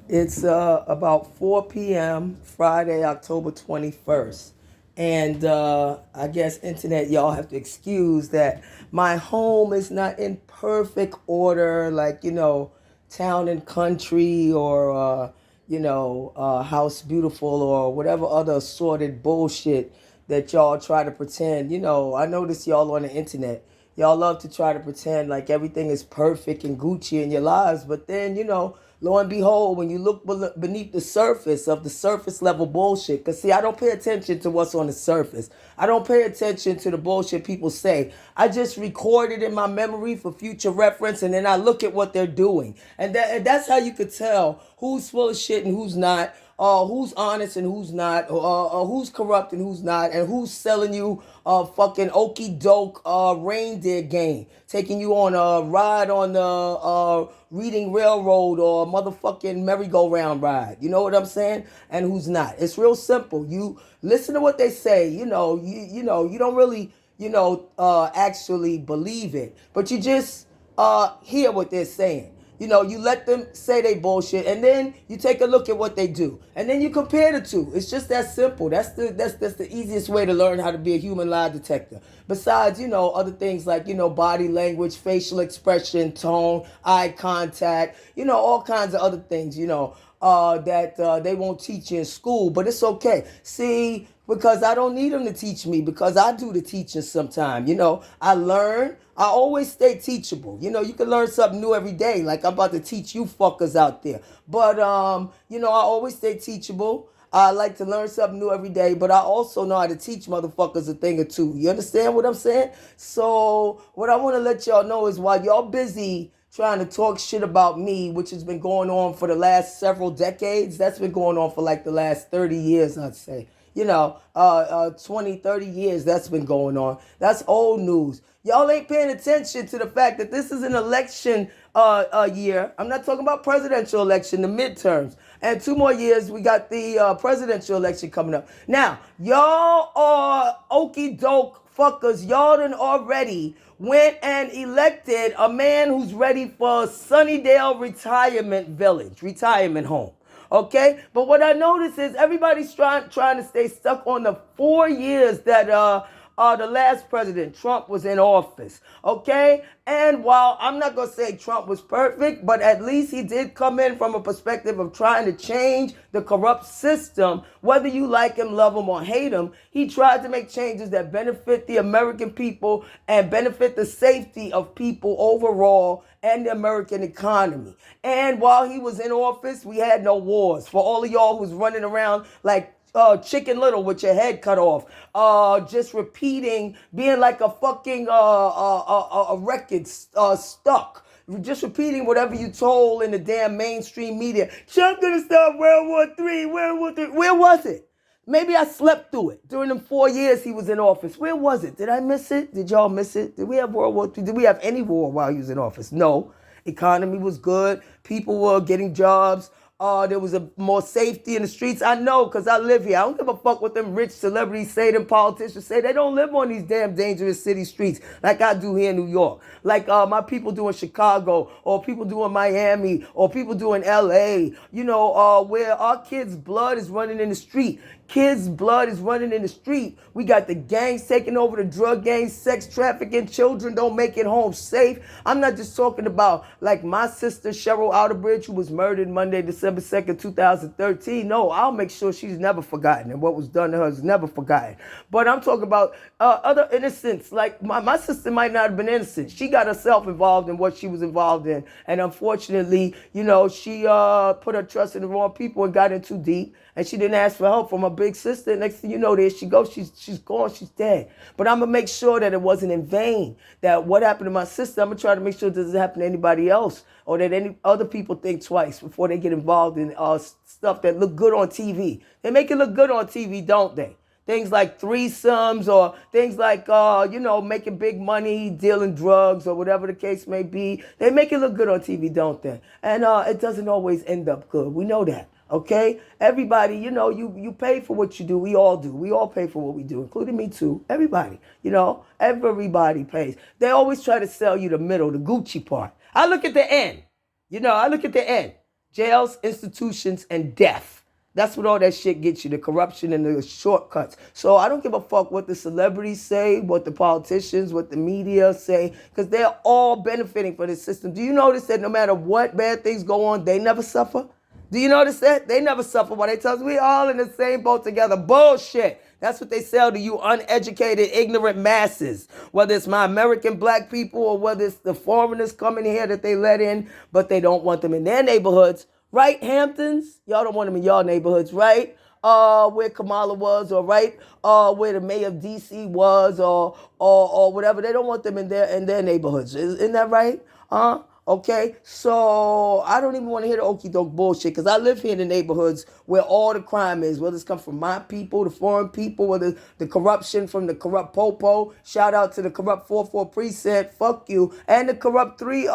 It's about 4 p.m. Friday, October 21st. And I guess, internet, y'all have to excuse that my home is not in perfect order, like, town and country or, house beautiful or whatever other assorted bullshit that y'all try to pretend. I notice y'all on the internet. Y'all love to try to pretend like everything is perfect and Gucci in your lives, but then, lo and behold, when you look beneath the surface of the surface level bullshit, because see, I don't pay attention to what's on the surface. I don't pay attention to the bullshit people say. I just record it in my memory for future reference, and then I look at what they're doing. And that's how you could tell who's full of shit and who's not, who's honest and who's not, who's corrupt and who's not, and who's selling you a fucking okey doke reindeer game, taking you on a ride on the Reading Railroad or a motherfucking merry-go-round ride. You know what I'm saying? And who's not? It's real simple. You listen to what they say. You don't really actually believe it, but you just hear what they're saying. You let them say they bullshit, and then you take a look at what they do, and then you compare the two. It's just that simple. That's the easiest way to learn how to be a human lie detector. Besides, other things like body language, facial expression, tone, eye contact, all kinds of other things. That they won't teach you in school, but it's okay. See, because I don't need them to teach me, because I do the teaching sometime. I learn. I always stay teachable. You can learn something new every day. Like I'm about to teach you fuckers out there. But I always stay teachable. I like to learn something new every day, but I also know how to teach motherfuckers a thing or two. You understand what I'm saying? So what I want to let y'all know is while y'all busy trying to talk shit about me, which has been going on for the last several decades, that's been going on for like the last 30 years, I'd say. 20, 30 years that's been going on. That's old news. Y'all ain't paying attention to the fact that this is an election year. I'm not talking about presidential election, the midterms. And 2 more years, we got the presidential election coming up. Now, y'all are okey doke fuckers. Y'all done already went and elected a man who's ready for Sunnydale retirement home. Okay, but what I notice is everybody's trying to stay stuck on the 4 years that the last president Trump was in office. Okay, and while I'm not gonna say Trump was perfect, but at least he did come in from a perspective of trying to change the corrupt system. Whether you like him, love him, or hate him, he tried to make changes that benefit the American people and benefit the safety of people overall and the American economy. And while he was in office, we had no wars. For all of y'all who's running around like Chicken Little with your head cut off, just repeating, being like a fucking a record stuck. Just repeating whatever you told in the damn mainstream media. Trump gonna start World War III, World War III. Where was it? Maybe I slept through it during them 4 years he was in office. Where was it? Did I miss it? Did y'all miss it? Did we have World War III? Did we have any war while he was in office? No. Economy was good. People were getting jobs. There was a more safety in the streets. I know because I live here. I don't give a fuck what them rich celebrities say, them politicians say. They don't live on these damn dangerous city streets like I do here in New York. Like my people do in Chicago, or people do in Miami, or people do in LA, where our kids' blood is running in the street. Kids' blood is running in the street. We got the gangs taking over, the drug gangs, sex trafficking, children don't make it home safe. I'm not just talking about like my sister Cheryl Outerbridge, who was murdered Monday, December 2nd, 2013. No, I'll make sure she's never forgotten, and what was done to her is never forgotten. But I'm talking about other innocents. Like my sister might not have been innocent. She got herself involved in what she was involved in. And unfortunately, she put her trust in the wrong people and got in too deep. And she didn't ask for help from her big sister. Next thing you know, there she goes. She's gone. She's dead. But I'm going to make sure that it wasn't in vain. That what happened to my sister, I'm going to try to make sure it doesn't happen to anybody else. Or that any other people think twice before they get involved in stuff that look good on TV. They make it look good on TV, don't they? Things like threesomes, or things like, making big money, dealing drugs, or whatever the case may be. They make it look good on TV, don't they? And it doesn't always end up good. We know that. Okay? Everybody, you pay for what you do. We all do. We all pay for what we do, including me too. Everybody, everybody pays. They always try to sell you the middle, the Gucci part. I look at the end. I look at the end. jails, institutions, and death. That's what all that shit gets you, the corruption and the shortcuts. So I don't give a fuck what the celebrities say, what the politicians, what the media say, because they're all benefiting from this system. Do you notice that no matter what bad things go on, they never suffer? Do you notice that? They never suffer. Why they tell us we all in the same boat together. Bullshit. That's what they sell to you uneducated, ignorant masses. Whether it's my American black people or whether it's the foreigners coming here that they let in, but they don't want them in their neighborhoods. Right, Hamptons? Y'all don't want them in y'all neighborhoods, right? Where Kamala was, or right, where the mayor of DC was, or whatever. They don't want them in their neighborhoods. Isn't that right? Okay, so I don't even want to hear the okie doke bullshit because I live here in the neighborhoods where all the crime is, whether it's come from my people, the foreign people, whether the corruption from the corrupt Popo. Shout out to the corrupt 4-4 precinct, fuck you, and the corrupt 3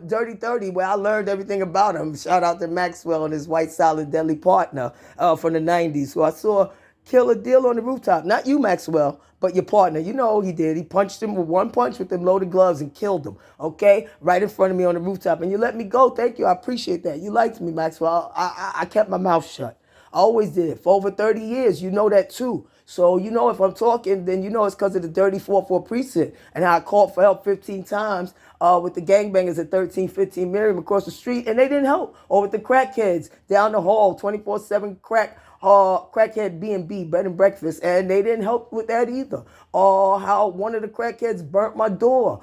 Dirty 30 where I learned everything about him. Shout out to Maxwell and his white solid deadly partner from the 90s who I saw kill a deal on the rooftop. Not you, Maxwell, but your partner. You know he did. He punched him with one punch with them loaded gloves and killed him, okay? Right in front of me on the rooftop. And you let me go. Thank you. I appreciate that. You liked me, Maxwell. I kept my mouth shut. I always did. For over 30 years, you know that too. So, you know, if I'm talking, then you know it's because of the dirty 4-4 precinct and how I called for help 15 times with the gangbangers at 1315 Miriam across the street, and they didn't help. Or with the crackheads down the hall, 24/7 crackhead B&B, bed and breakfast, and they didn't help with that either. Or how one of the crackheads burnt my door.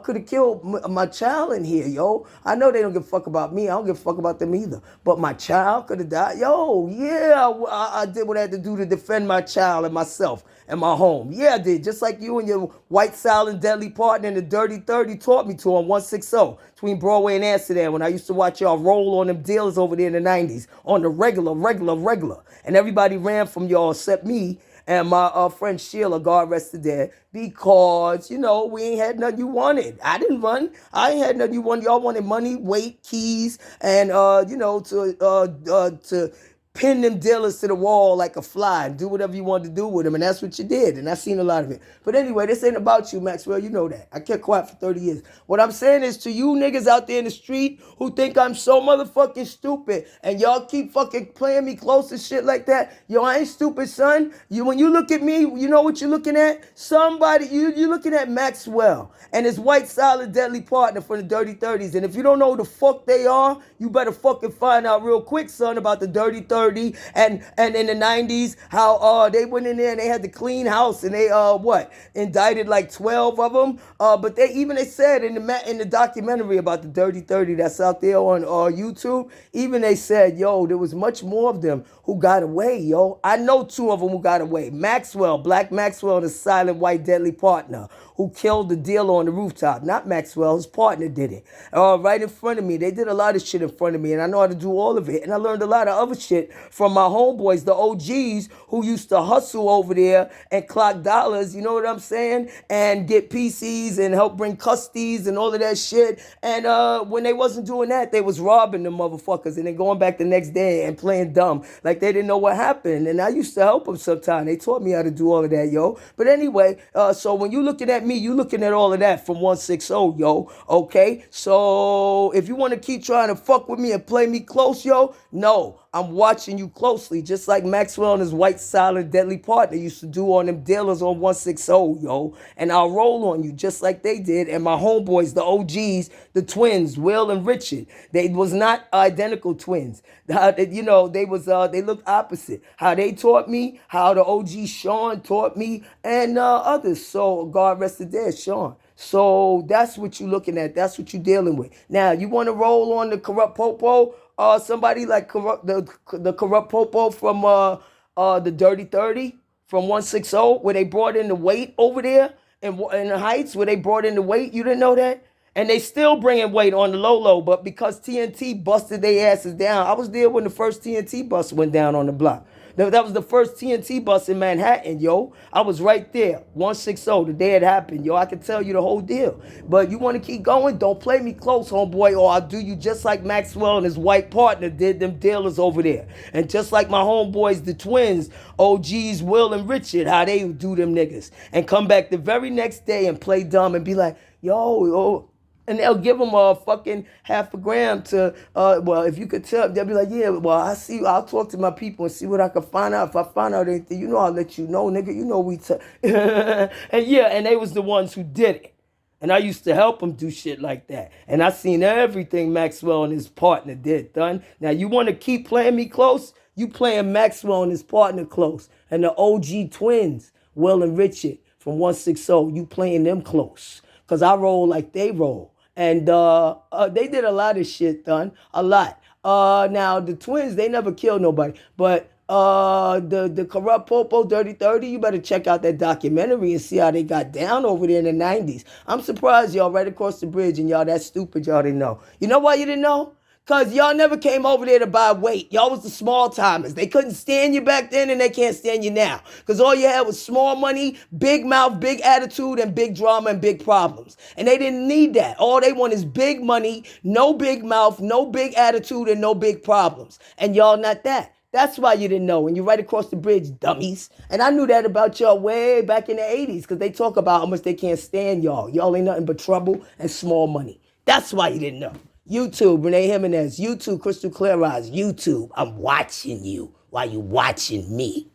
Could have killed my child in here, yo. I know they don't give a fuck about me. I don't give a fuck about them either. But my child could have died. Yo, yeah, I did what I had to do to defend my child and myself and my home. Yeah, I did. Just like you and your white silent deadly partner in the Dirty 30 taught me to on 160 between Broadway and Amsterdam when I used to watch y'all roll on them deals over there in the 90s on the regular. And everybody ran from y'all except me and my friend Sheila, God rest her dead, because, you know, we ain't had nothing you wanted. I didn't run. I ain't had nothing you wanted. Y'all wanted money, weight, keys, and, you know, to pin them dealers to the wall like a fly and do whatever you wanted to do with them. And that's what you did. And I've seen a lot of it. But anyway, this ain't about you, Maxwell. You know that. I kept quiet for 30 years. What I'm saying is to you niggas out there in the street who think I'm so motherfucking stupid and y'all keep fucking playing me close and shit like that. Yo, I ain't stupid, son. When you look at me, you know what you're looking at? Somebody, you're looking at Maxwell and his white solid deadly partner from the Dirty 30s. And if you don't know who the fuck they are, you better fucking find out real quick, son, about the Dirty 30 and in the 90s how they went in there and they had to clean house and they indicted like 12 of them, but they said in the documentary about the Dirty 30 that's out there on YouTube, even they said, yo, there was much more of them who got away, yo. I know 2 of them who got away. Maxwell, Black Maxwell, the silent white deadly partner who killed the dealer on the rooftop. Not Maxwell, his partner did it. Right in front of me. They did a lot of shit in front of me, and I know how to do all of it. And I learned a lot of other shit from my homeboys, the OGs, who used to hustle over there and clock dollars, you know what I'm saying? And get PCs and help bring custodies and all of that shit. And when they wasn't doing that, they was robbing the motherfuckers and then going back the next day and playing dumb. Like they didn't know what happened. And I used to help them sometimes. They taught me how to do all of that, yo. But anyway, so when you looking at me, you looking at all of that from 160, yo, okay? So if you want to keep trying to fuck with me and play me close, yo, no, I'm watching you closely, just like Maxwell and his white silent deadly partner used to do on them dealers on 160, yo, and I'll roll on you just like they did, and my homeboys, the OGs, the twins, Will and Richard, they was not identical twins, you know, they looked opposite, how they taught me, how the OG Sean taught me, and others, so God rest his dead, Sean. So that's what you're looking at. That's what you're dealing with. Now, you want to roll on the corrupt Popo? Somebody like the corrupt Popo from the Dirty 30 from 160, where they brought in the weight over there in the Heights, where they brought in the weight. You didn't know that? And they still bringing weight on the low, but because TNT busted their asses down. I was there when the first TNT bus went down on the block. That was the first TNT bus in Manhattan, yo. I was right there, 160, the day it happened, yo. I can tell you the whole deal. But you want to keep going? Don't play me close, homeboy, or I'll do you just like Maxwell and his white partner did them dealers over there. And just like my homeboys, the twins, OGs, Will and Richard, how they do them niggas. And come back the very next day and play dumb and be like, yo, And they'll give them a fucking half a gram to, well, if you could tell, they'll be like, yeah, well, I'll talk to my people and see what I can find out. If I find out anything, I'll let you know, nigga. And yeah, and they was the ones who did it. And I used to help them do shit like that. And I seen everything Maxwell and his partner did, done. Now, you want to keep playing me close? You playing Maxwell and his partner close. And the OG twins, Will and Richard from 160, you playing them close. Because I roll like they roll. And they did a lot of shit, done. A lot. Now, the twins, they never killed nobody. But the corrupt Popo Dirty 30, you better check out that documentary and see how they got down over there in the 90s. I'm surprised y'all right across the bridge and y'all that stupid y'all didn't know. You know why you didn't know? Because y'all never came over there to buy weight. Y'all was the small timers. They couldn't stand you back then and they can't stand you now. Because all you had was small money, big mouth, big attitude, and big drama and big problems. And they didn't need that. All they want is big money, no big mouth, no big attitude, and no big problems. And y'all not that. That's why you didn't know. And you're right across the bridge, dummies. And I knew that about y'all way back in the 80s because they talk about how much they can't stand y'all. Y'all ain't nothing but trouble and small money. That's why you didn't know. YouTube, Renee Jimenez. YouTube, Crystal Clear Eyes. YouTube, I'm watching you while you watching me.